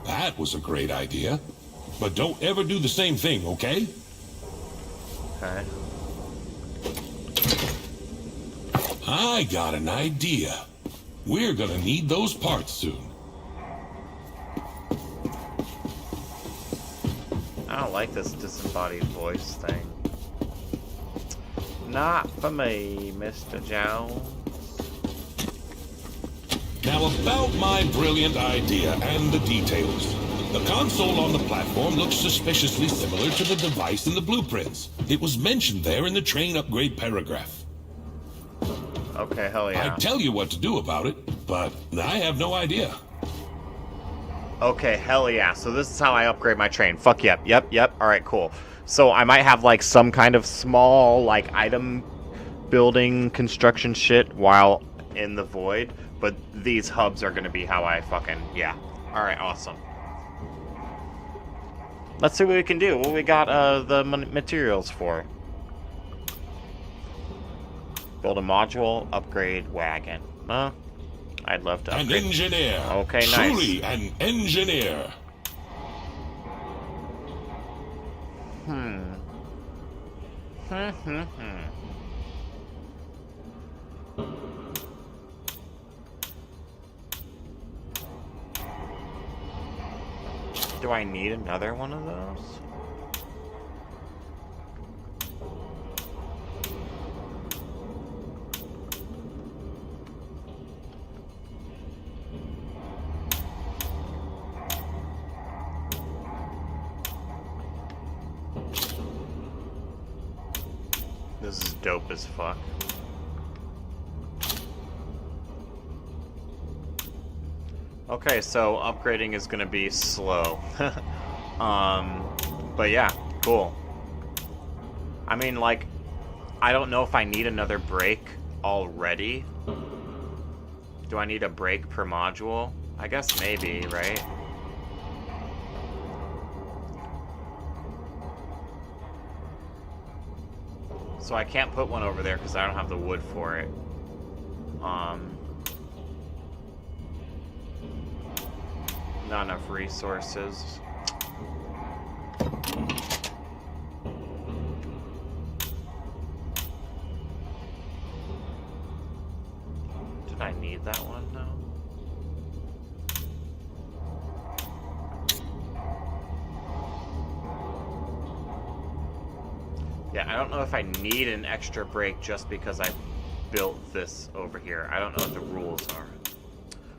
Speaker 3: That was a great idea. But don't ever do the same thing, okay?
Speaker 1: Okay.
Speaker 3: I got an idea. We're gonna need those parts soon.
Speaker 1: I don't like this disembodied voice thing. Not for me, Mr. Jones.
Speaker 3: Now about my brilliant idea and the details. The console on the platform looks suspiciously similar to the device in the blueprints. It was mentioned there in the train upgrade paragraph.
Speaker 1: Okay, hell yeah.
Speaker 3: I'd tell you what to do about it, but I have no idea.
Speaker 1: Okay, hell yeah. So this is how I upgrade my train. Fuck yep, yep. Alright, cool. So I might have like some kind of small like item building construction shit while in the void, but these hubs are gonna be how I fucking, yeah. Alright, awesome. Let's see what we can do. What we got the materials for. Build a module, upgrade wagon. I'd love to upgrade.
Speaker 3: An engineer.
Speaker 1: Okay, nice.
Speaker 3: Truly an engineer.
Speaker 1: Do I need another one of those? This is dope as fuck. Okay, so upgrading is gonna be slow. But yeah, cool. I mean, like, I don't know if I need another brake already. Do I need a brake per module? I guess maybe, right? So I can't put one over there because I don't have the wood for it. Not enough resources. Did I need that one? No. Yeah, I don't know if I need an extra brake just because I built this over here. I don't know what the rules are.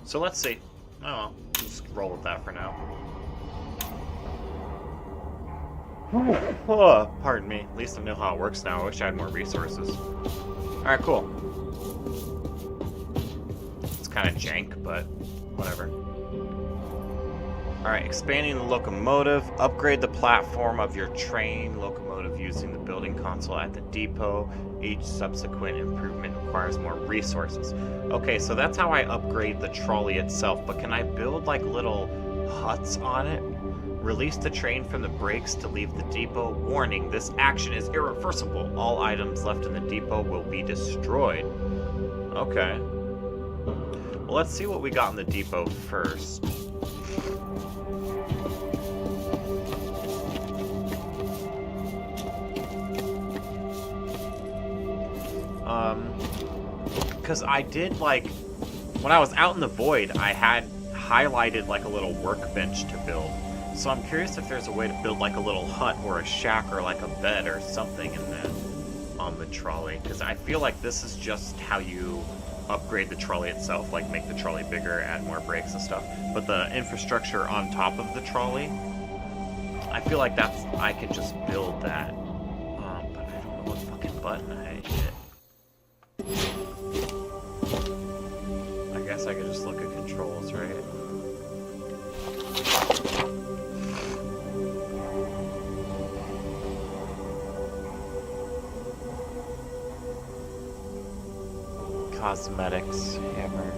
Speaker 1: So let's see. Oh well, just roll with that for now. Oh, pardon me. At least I know how it works now. I wish I had more resources. Alright, cool. It's kind of jank, but whatever. Alright, expanding the locomotive. Upgrade the platform of your train locomotive using the building console at the depot. Each subsequent improvement requires more resources. Okay, so that's how I upgrade the trolley itself, but can I build like little huts on it? Release the train from the brakes to leave the depot. Warning, this action is irreversible. All items left in the depot will be destroyed. Okay. Well, let's see what we got in the depot first. Because I did, like, when I was out in the void, I had highlighted, like, a little workbench to build. So I'm curious if there's a way to build, like, a little hut or a shack or, like, a bed or something in that on the trolley. Because I feel like this is just how you upgrade the trolley itself, like, make the trolley bigger, add more brakes and stuff. But the infrastructure on top of the trolley, I feel like I could just build that. But I don't know what fucking button I hit. I guess I could just look at controls, right? Cosmetics, hammer.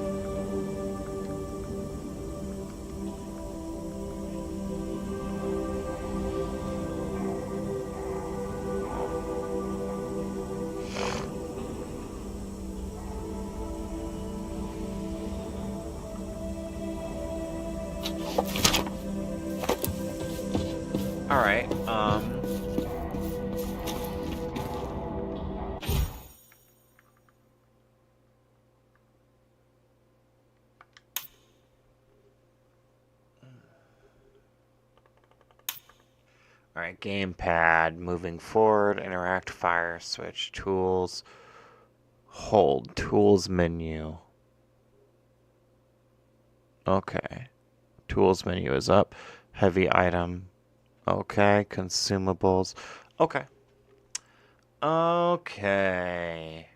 Speaker 1: Alright, Alright, gamepad, moving forward, interact, fire, switch, tools, hold, tools menu. Okay, tools menu is up, heavy item. Okay, consumables. Okay. Okay.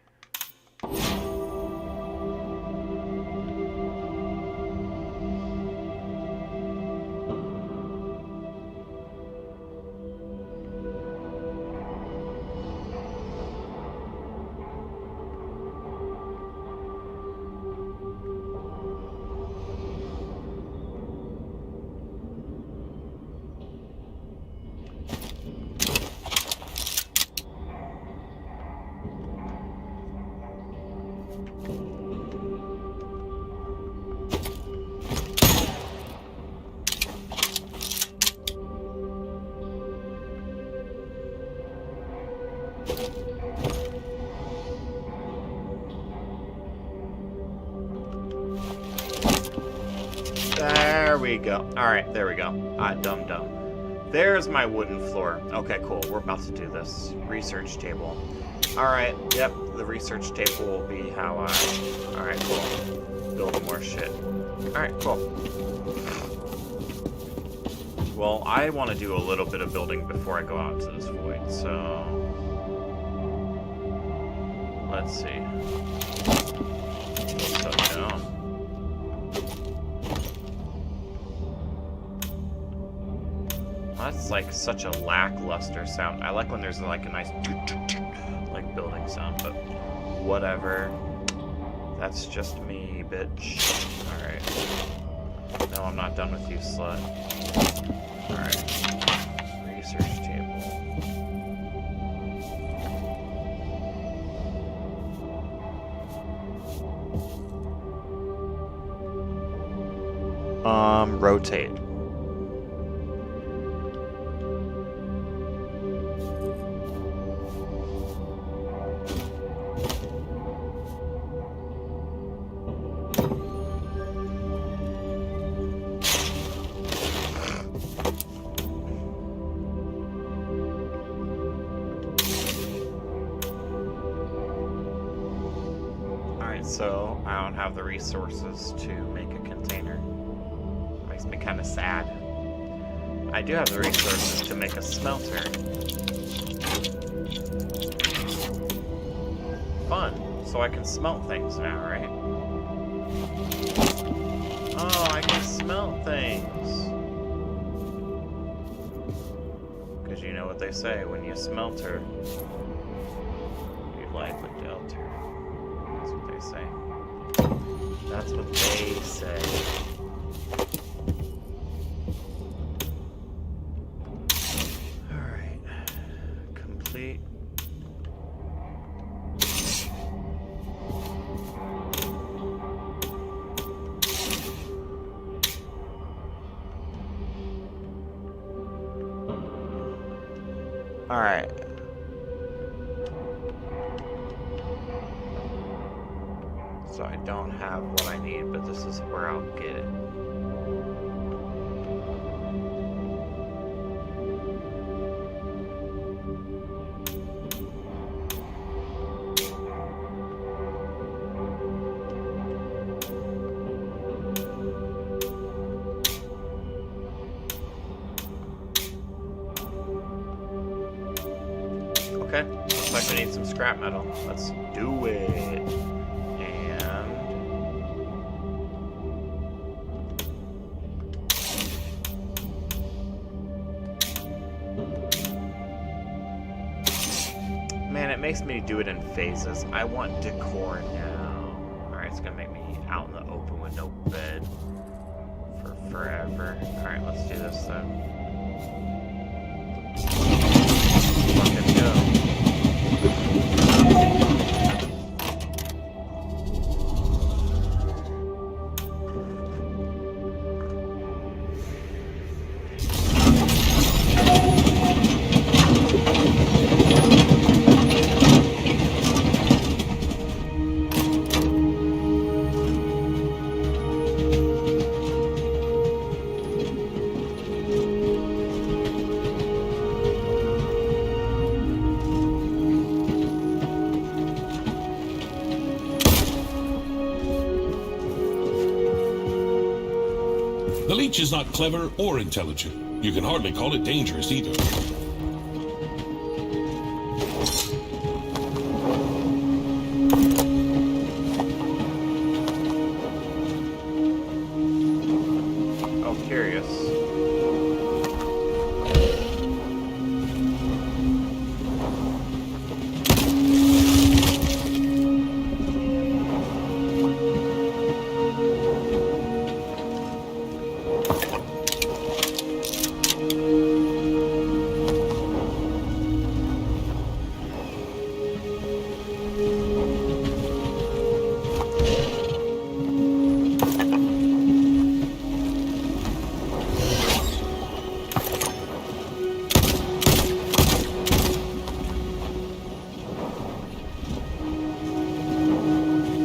Speaker 1: There we we go. Alright, there we go. Dumb. There's my wooden floor. Okay, cool. We're about to do this. Research table. Alright, yep. The research table will be how I... Alright, cool. Build more shit. Alright, cool. Well, I want to do a little bit of building before I go out to this void, so... Let's see. Shut down. That's like such a lackluster sound. I like when there's like a nice like building sound, but whatever. That's just me, bitch. Alright. No, I'm not done with you, slut. Alright. Research table. Rotate. So I don't have the resources to make a container. Makes me kind of sad. I do have the resources to make a smelter. Fun. So I can smelt things now, right? Oh, I can smelt things. Because you know what they say, when you smelter, you life a delta. That's what they say. Alright. Complete. Alright. So I don't have what I need, but this is where I'll get it. Okay, looks like we need some scrap metal. Let's do it. Man, it makes me do it in phases. I want decor now. Alright, it's gonna make me out in the open with no bed for forever. Alright, let's do this then. Fucking go.
Speaker 3: The leech is not clever or intelligent. You can hardly call it dangerous either.
Speaker 1: Oh, curious.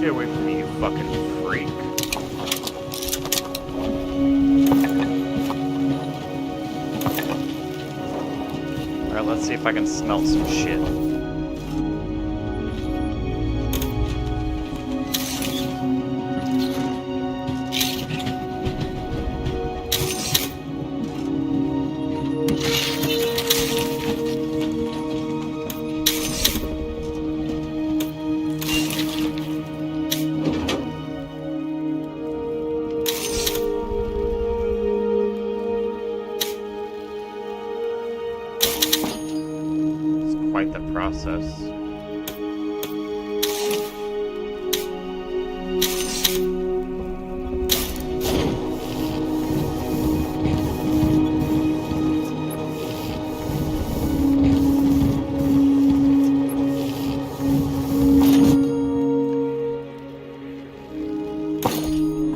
Speaker 1: Get away from me, you fucking freak. let's see if I can smelt some shit. Quite the process.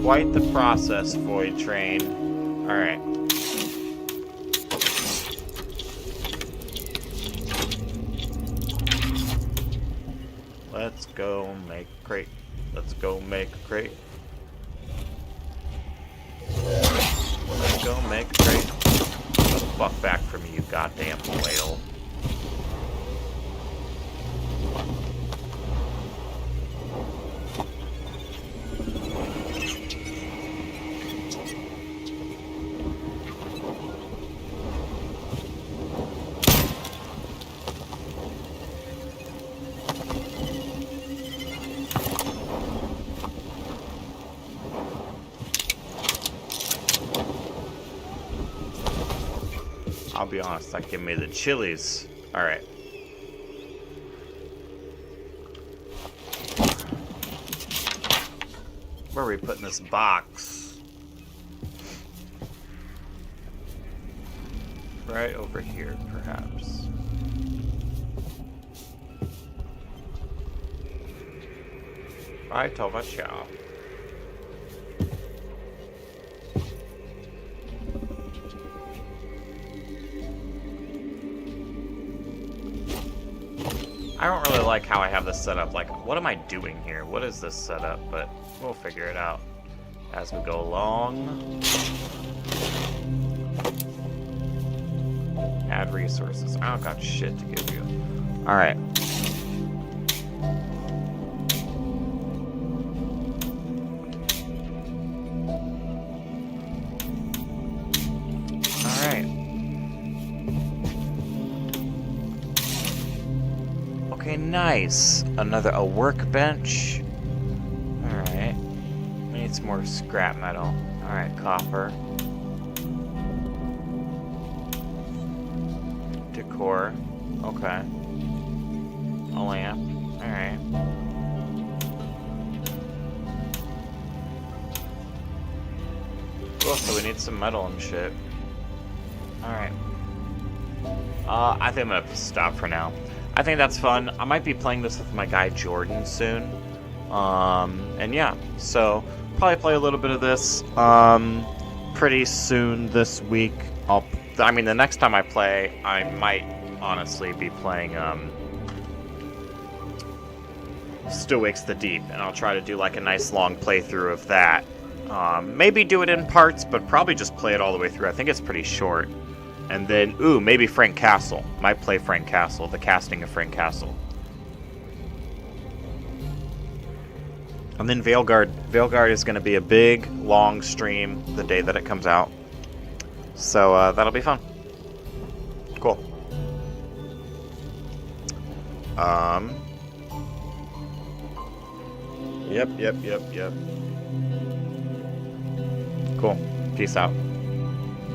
Speaker 1: Quite the process, Void Train. All right. Let's go make a crate. Let's go make a crate. Let's go make a crate. Get the fuck back from me, you goddamn whale. I'll be honest, that gave me the chilies. Alright. Where are we putting this box? Right over here, perhaps. Right over here. I don't really like how I have this set up. Like, what am I doing here? What is this setup? But we'll figure it out as we go along. Add resources. I don't got shit to give you. Alright. Alright. Okay, nice. A workbench. Alright. We need some more scrap metal. Alright, copper. Decor. Okay. A lamp. Alright. Cool, so we need some metal and shit. Alright. I think I'm gonna stop for now. I think that's fun. I might be playing this with my guy Jordan soon. And yeah, so probably play a little bit of this pretty soon this week. I mean, the next time I play, I might honestly be playing Still Wakes the Deep, and I'll try to do like a nice long playthrough of that. Maybe do it in parts, but probably just play it all the way through. I think it's pretty short. And then, ooh, maybe Frank Castle. Might play Frank Castle, the casting of Frank Castle. And then Veilguard. Veilguard is going to be a big, long stream the day that it comes out. So that'll be fun. Cool. Yep. Cool. Peace out.